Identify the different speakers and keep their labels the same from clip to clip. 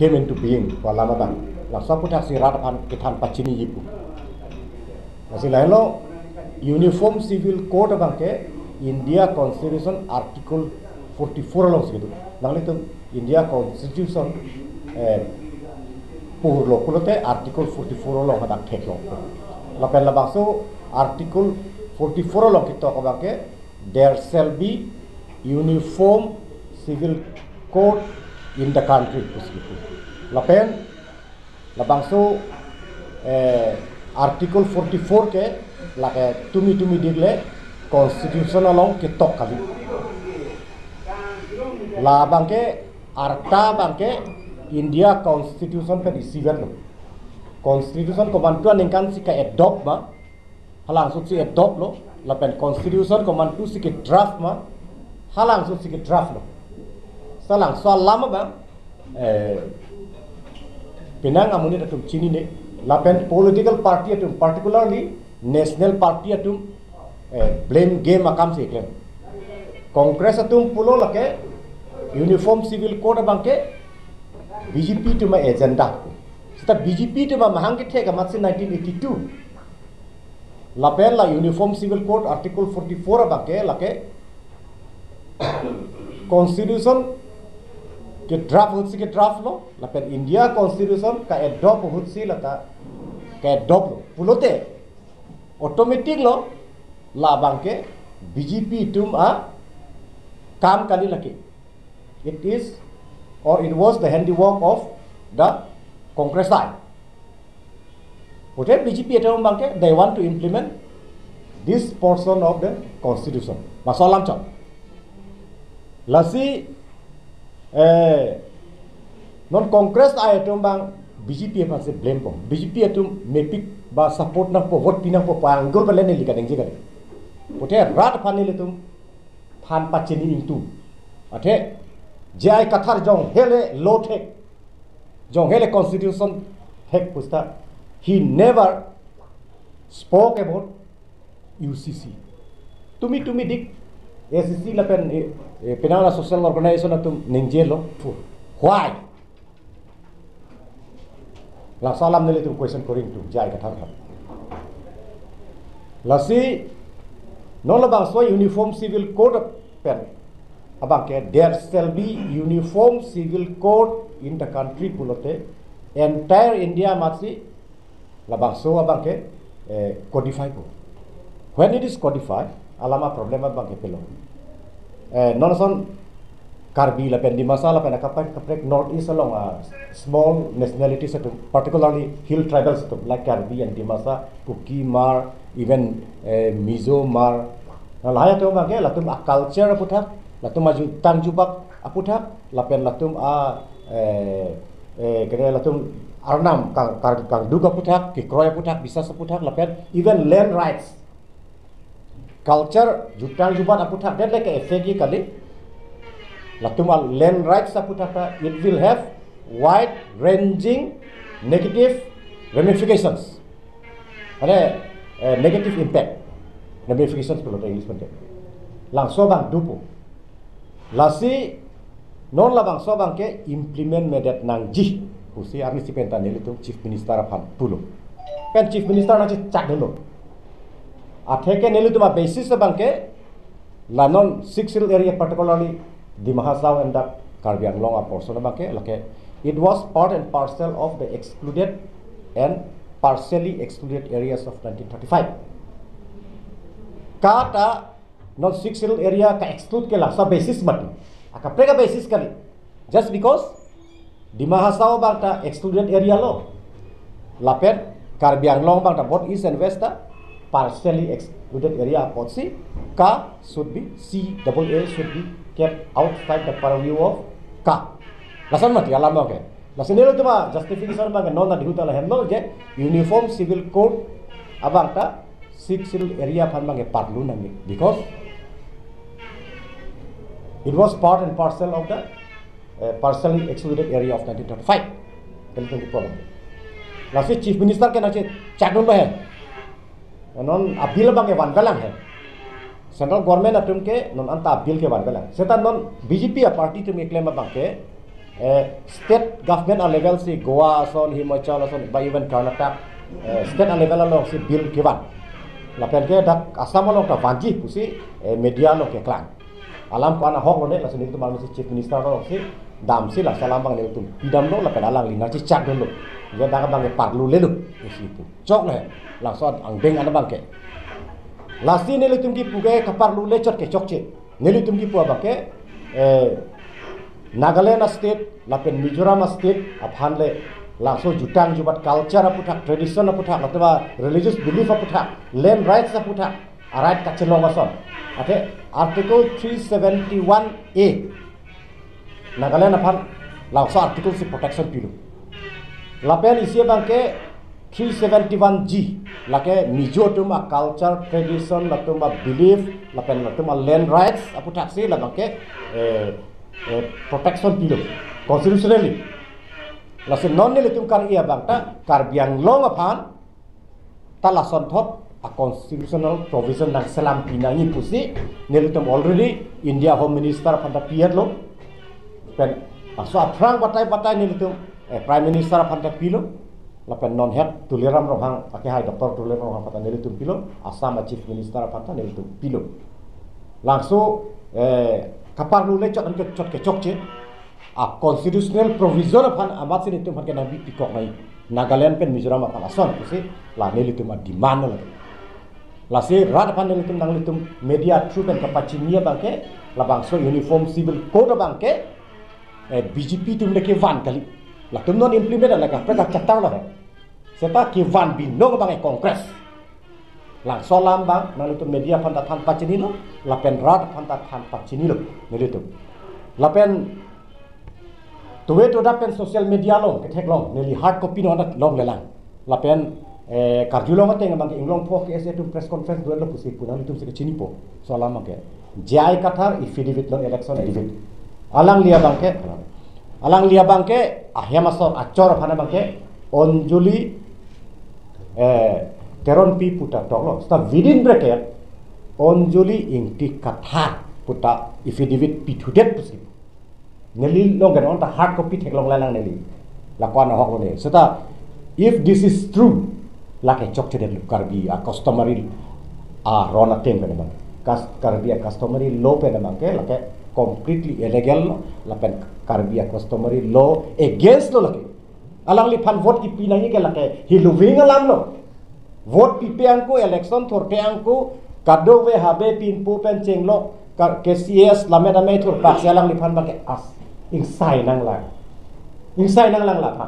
Speaker 1: came into being walama bang laksa putak si rat an kitan pachini yipu nasi lailo uniform civil code bang ke India Constitution article 44 long segitu nang itu India Constitution pur lo kulote article 44 long hadak thek long lapen labang so article 44 long kita ko bang ke there shall be uniform civil code in the country segitu lapen labang so article 44 ke lake tumi digle constitution along ketok kali la bangke arta bangke India constitution pe receiver lo constitution ko bantuan ningkan si ka adopt ma halang su si adopt lo la pen constitution ko mantu si ke draft ma halang su si ke draft lo salang so lama ba pinang amuni datum chini ne la pen political party atum particularly national party atum blame game akam se claim congress atum pulo lake uniform civil code bangke BJP to my agenda sita BJP to ma mahang ke thega matse 1982 lapel la uniform civil code article 44 bangke lake constitution ke draft lo lapel India constitution ka adopt hutsi lata ka adopt lo pulote automatic lo la bangke BJP tum a kam kali laki it is or it was the handiwork of the Congress side. What BJP atom bangke they want to implement this portion of the constitution. Masalam chap. Lasi non Congress atom bang BJP apa se blame ko. BJP atom mepik ba support na po vote pinang po panggol balen ni likadeng jigare. What rat panil atom pan pachini into. Ate jai kathar jong hele low tech jong hele constitution hek pusta he never spoke about UCC tumi dik ACC la pen penala social organization atum ningjelo why la salam nele tu question koring tu jai kathar la si no la bang so uniform civil code pen abangke there shall be uniform civil code in the country pulote entire India matsi labang so abangke codify ko when it is codified alama problem abangke pelo non son karbi la pen di masala pen kaprek north east along small nationalities particularly hill tribals like Karbi and Dimasa Kuki Mar even Mizo Mar lahaya to bangke latum a culture puthak latum maju tangjubak aputhak lapen latum kene latum arnam kang duga puthak ki kroya puthak bisa seputhak lapen even land rights culture jutang jubat aputhak that like effect kali latum land rights aputhak it will have wide ranging negative ramifications negative impact ramifications kalau English penting langsung bang dupu lasi non labang sobang ke implement medet nang ji husi arni si pentan itu chief minister aphan pulo pen chief minister na chak dulu atheke nelu tuma basis bang ke lanon 6 area particularly di Mahasau and the Karbi Anglong a portion bang ke lake it was part and parcel of the excluded and partially excluded areas of 1935 kata non 6 area ka exclude ke laksa basis mati aka prega basis kali just because di Mahasau bangta excluded area lo lapet Karbi Anglong bangta both east and west partially excluded area potsi ka should be CAA should be kept outside the purview of ka lasan mati alam oke lasan nelo tuma justification bang non na dihuta la hemlo je uniform civil code abangta 6 area phan bang parlu nami because it was part and parcel of the partially excluded area of 1935. Kali tu problem. Lasi chief minister ke nache chakdon ba hai. Non appeal bang ke wan galang hai. Central government atum ke non anta appeal ke wan galang. Seta non BJP a party tu me claim bang ke state government level si Goa ason Himachal ason by even Karnataka state level lo si bill kiwan la pen ke dak asam lo ta vanji pusi media lo ke klan alam ko ana hok lo ne la sini tu mal si chief minister lo si dam si la salam bang ne tu pidam lo la pen alang linga ci chat lo ya da bang parlu le lo pusi tu chok le la so ang deng ana bang ke la si ne le tum ki puge ka parlu le chot ke chok che ne le tum ki pu ba ke Nagaland state, lapen Mizoram state, aphan le langsung jutang jubat culture aputak, tradition aputak, atau religious belief aputak, land rights aputak, right kacilong ason. Ate article 371A, Nagaland aphan langsung article si protection pilu. Lapen isi bangke 371G, lake Mizo tuma culture, tradition, latuma belief, lapen latuma land rights aputak si labangke protection pilo constitutionally lasen non ne letum kar ia bangta kar biang long aphan talason thop a constitutional provision nang selam pinangi pusi ne letum already India Home Minister phanta pier lo pen aso aprang batai ne letum Prime Minister phanta pilo lapen non head tuliram rohang pakai hai Dr. Tuliram rohang phanta ne letum pilo Assam Chief Minister phanta ne letum pilo langsung kapar lu lecot an cot ke chok che a constitutional provision aphan amat sin itu phan nabi pikok nai Nagaland pen Mizoram aphan ason se la ne litum demand la se rat aphan ne litum nang litum media through pen kapachimia bangke la bangso uniform civil code bangke BJP tum ke van kali la tum non implement la ka pra chatang la seta ke van binong bang congress lang solam bang nang itu media panta tan pacini lo lapen rat panta tan pacini lo nelitu lapen tuwe to dapen social media lo ketek long neli hard copy no dat long lelang lapen karjulo ngate ngabang inglong po ke tu press conference dua lo pusi punang itu se cini po solam ke jai kathar affidavit lo election affidavit alang lia bangke ahyamasor acor phana bangke onjuli Teron pi puta tolo, sta within bracket onjuli ingti katha puta affidavit pitudet pusi. Neli long gan onta hard copy thek long lalang neli. Lakwana hok ne. Seta if this is true, lake chok chede karbi a customary a rona ten pe bang. Karbi a customary law pe bang ke lake completely illegal lapen karbi a customary law against lo lake. Alang li pan vote ki pinangi ke lake hiluwing alam lo. Vote pipe angku election thorte angku kado we habe pinpu pen cenglo KCS lame thur pak sialang lipan bake as insai nang lang la pa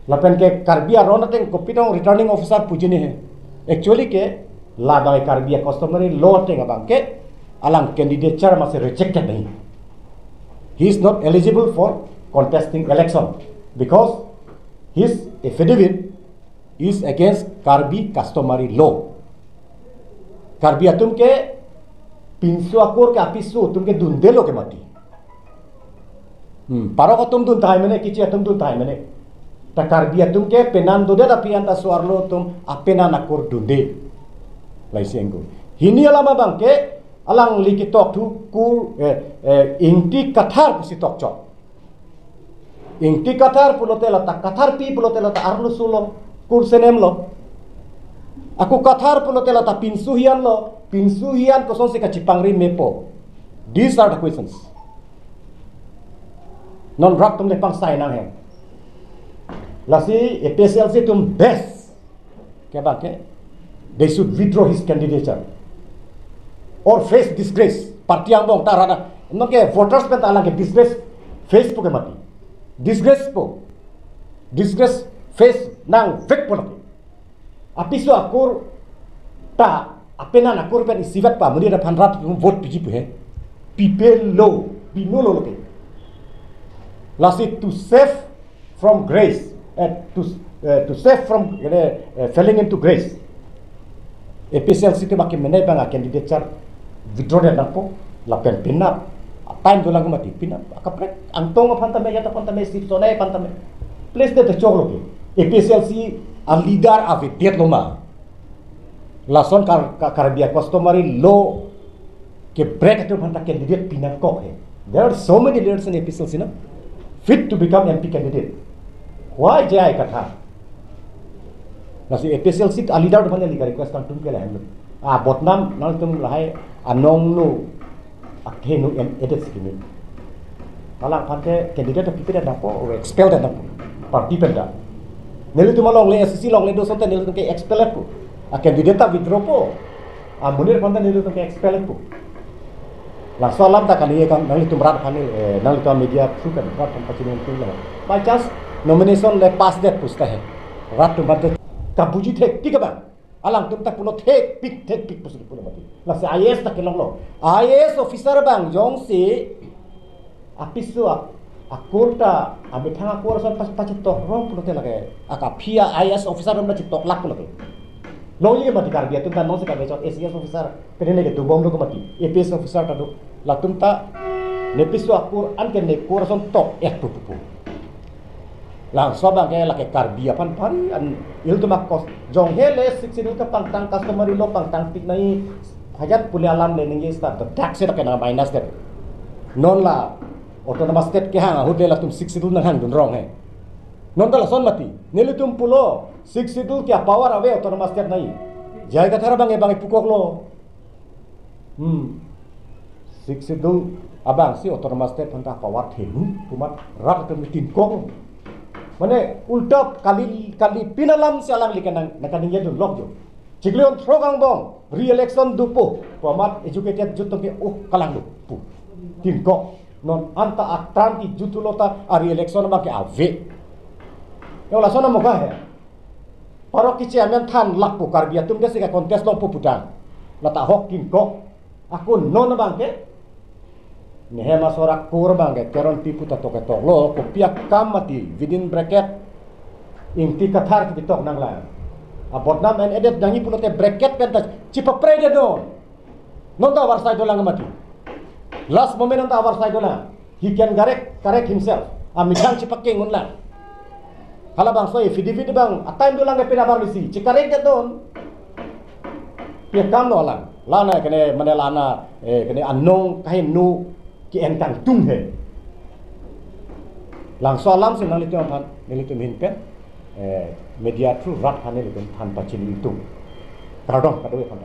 Speaker 1: lapen ke karbia rona teng kopitong returning officer pujini he actually ke la dai karbia customary law teng bangke alang candidature mas rejected nahi, he is not eligible for contesting election because his affidavit is against Karbi customary law. Karbi atum ke pinsu akur ke apisu atum ke dundelo ke mati. Paro atum dun thai mene kichi atum dun thai mene. Ta Karbi atum ke penan dode tapi anta suarlo atum apenan akur dunde. Laisengo. Hini alama bang ke alang likitok tu kur ingti kathar pusi tok chok. Ingti kathar pulotela ta kathar pi pulotela ta arlu sulo. Kursenem lo, aku kathar pulo tela ta pinsuhian lo, pinsuhian kosong se kacipangri mepo. These are the questions. Non rak tum le pang sai nang he. Lasi PSLC tum best. Kya bang ke? They should withdraw his candidature or face disgrace. Parti ang bong tarana. Non ke voters pe talang ke disgrace face po ke mati. Disgrace po. Disgrace face nang fake pun apisu akur ta apena akur pen isivat pa mudi ada panrat vote piji pe people low binolo loke lasi to save from grace to save from falling into grace PSLC te makin menai bang candidature withdraw dan po la pen pinap time dolang mati pinap akaprek antong apantame yata pantame sip sonai pantame place de choklo ke PSLC a leader of it loma lason karbia customary law ke break tu phanta candidate pinang kok he There are so many leaders and officials, fit to become MP candidate. Why jai katha? Nasi official seat a leader bhane liga request kan tum ke lahem. Botnam nal tum lahai anong nu akhe nu edit skimi. Malang phante candidate pipira dapo expel da dapo. Party penda. Nelu tum long le SC long le do sonte nelu tum ke expel ko. Candidate ta withdraw po. Munir phante nelu tum ke expel ko. La solam ta kali kan nang itu berat panel nang itu media through kan berat pacinin tu lah. By chance nomination le pass that pusta hai. Rat tu bante kabuji thek tik bang. Alang tu tak puno thek pik pusta puno mati. La se IAS tak kelong lo. IAS officer bang jong si apisu akurta abithang akur son pas tok rong puno te lage. Akapia IAS officer ram tok lak puno te. Long ini mati kar dia tu kan nong se kabe chot ACS officer pene ne tu bom lo mati APS officer ta do la tum ta ne pisu akur an ke ne corazon tok pupu lang so bang ke la ke kar dia pan pari an il tu makos jong hele siksin ka pangtang customer lo pangtang tik nai hajat puli alam le ningi start the tax se ka na minus that non la autonomous state ke hang hu de la tum siksin na hang dun rong he non ta la son mati nelu tum pulo 62 क्या power away autonomous state नहीं जाएगा थारा बंगे बंगे पुकोक लो 62 abang si autonomous state phanta power thenu tumat rak tem tin kong mane ulta kali pinalam sialang likanang nakaning yedun lok jo chikleon throgang bom re-election dupo pamat educated jutoke kalang pu tin kong non anta atranti jutulota re-election ma ke ave yo la sona mo ka he Parok kici amen than lak pukar biar tum desi ka kontes long pupudang lata hok kin kok aku non bangke nehe masorak kur bangke teron tipu ta toke tok lo ko piak kam mati within bracket inti kathar ki tok nang la abot nam en edet dangi punote bracket penta cipa prede do non ta war sai dolang mati last moment non ta war sai dolang he can correct himself amichang cipa king unlang Hala bang soy fidi bang time dolang ke pina barlisi cikarek ke don ya kam no lang lana kene manelana kene anong kahin nu ki entang tung he lang so lam sin nalitu pan nalitu min pen media through rat hanel phan pachin itu karodong kadwe pan